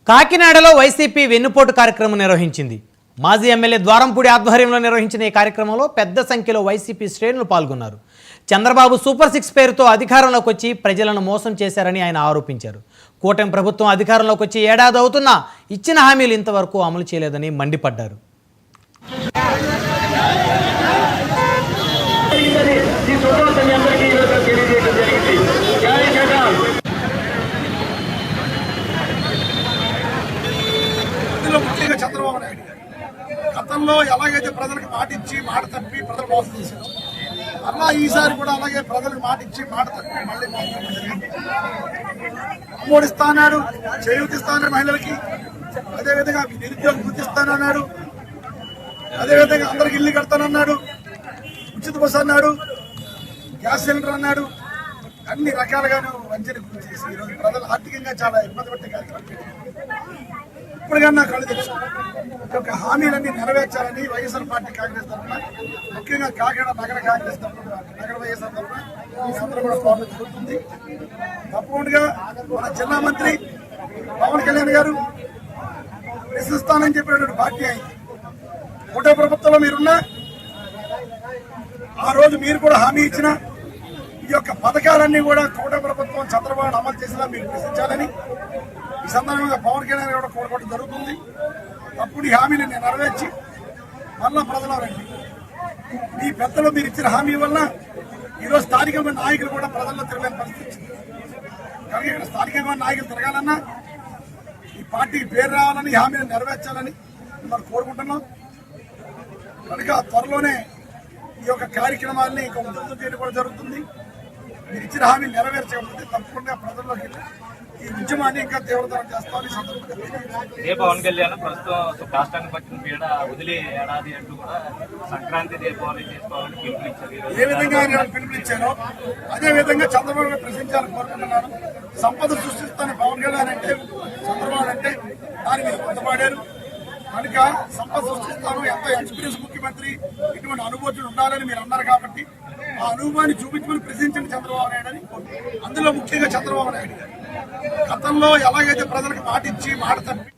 కాకినాడలో వైసీపీ వెన్నుపోటు కార్యక్రమం నిర్వహించింది. మాజీ ఎమ్మెల్యే ద్వారంపూడి ఆధ్వర్యంలో నిర్వహించిన ఈ కార్యక్రమంలో పెద్ద సంఖ్యలో వైసీపీ శ్రేణులు పాల్గొన్నారు. చంద్రబాబు సూపర్ 6 పేరుతో అధికారంలోకి వచ్చి ప్రజలను మోసం చేశారని ఆయన ఆరోపించారు. కూటమి ప్రభుత్వం అధికారంలోకి వచ్చి ఏడాది అవుతున్నా ఇచ్చిన హామీలు ఇంతవరకు అమలు చేయలేదని మండిపడ్డారు. ముఖ్యంగా చంద్రబాబు నాయుడు గతంలో ఎలాగైతే ప్రజలకు మాట ఇచ్చి మాట తప్పి ప్రజలు మోసం చేశారు, అలా ఈసారి కూడా అలాగే ప్రజలకు మాట ఇచ్చి మాట తప్పి మళ్ళీ మోసం జరిగింది. అమ్మోడిస్తా అన్నాడు, చేయూతిస్తా అన్నాడు మహిళలకి, అదేవిధంగా నిరుద్యోగం గుర్తిస్తానన్నాడు, అదేవిధంగా అందరికి ఇల్లు కడతానన్నాడు, ఉచిత బస్సు అన్నాడు, గ్యాస్ సిలిండర్ అన్నాడు. అన్ని రకాలుగాను వంచన గురి చేసి ఈరోజు ప్రజలు ఆర్థికంగా చాలా ఇబ్బంది పట్టే కార్యక్రమం. ఇప్పటికన్నా కళ్ళు తెలుసు ఒక హామీలన్నీ నెరవేర్చాలని వైఎస్ఆర్ పార్టీ కాంగ్రెస్ తరఫున, ముఖ్యంగా కాకినాడ నగర కాంగ్రెస్ తరఫున, నగర వైఎస్ఆర్ తరఫున అందరూ కూడా కోరడం జరుగుతుంది. తప్పకుండా మన జిల్లా మంత్రి పవన్ కళ్యాణ్ గారు ప్రశ్నిస్తానని చెప్పినటువంటి పార్టీ అయింది. కూటమి ప్రభుత్వంలో మీరున్నా ఆ రోజు మీరు కూడా హామీ ఇచ్చిన ఈ యొక్క పథకాలన్నీ కూడా కూటమి ప్రభుత్వం చంద్రబాబు అమలు చేసినా మీరు ప్రశ్నించాలని ఈ సందర్భంగా పవన్ కళ్యాణ్ కూడా కోరుకోవడం జరుగుతుంది. అప్పుడు ఈ హామీని నేను నెరవేర్చి మళ్ళా ప్రజలు రండి. మీ పెద్దలు మీరు ఇచ్చిన హామీ వల్ల ఈరోజు స్థానికమైన నాయకులు కూడా ప్రజల్లో తిరగలేని పరిస్థితి వచ్చింది. కానీ ఇక్కడ స్థానికమైన నాయకులు తిరగాలన్నా ఈ పార్టీకి పేరు రావాలని, ఈ హామీని నెరవేర్చాలని మనం కోరుకుంటున్నాం. కనుక త్వరలోనే ఈ యొక్క కార్యక్రమాన్ని ఇంకా ఉధృతం చేయడం కూడా జరుగుతుంది. మీరు ఇచ్చిన హామీ నెరవేర్చకపోతే తప్పకుండా ప్రజల్లోకి ఈ ఉద్యమాన్ని ఇంకా తీవ్రతరం చేస్తామని సందర్భంగా పవన్ కళ్యాణ్ ప్రస్తుతం రాష్ట్రానికి పట్టిన పీడ వదిలే ఏడాది అంటూ కూడా సంక్రాంతి దీపావళి చేసుకోవాలని పిలుపునిచ్చారు. ఏ విధంగా ఆయన పిలుపునిచ్చారో అదే విధంగా చంద్రబాబు ప్రశ్నించాలని కోరుకుంటున్నాను. సంపద సృష్టిస్తానని పవన్ కళ్యాణ్ అంటే, చంద్రబాబు అంటే దాని మీద పొందపాడారు. కనుక సంపద సృష్టిస్తాను, ఎంతో ఎక్స్పీరియన్స్ ముఖ్యమంత్రి, ఇటువంటి అనుభూతులు ఉండాలని మీరు అన్నారు. కాబట్టి ఆ అనుభవాన్ని చూపించుకుని ప్రశ్నించండి చంద్రబాబు నాయుడు అని. అందులో ముఖ్యంగా చంద్రబాబు నాయుడు గారు గతంలో ఎలాగైతే ప్రజలకు మాట ఇచ్చి మాట తప్పి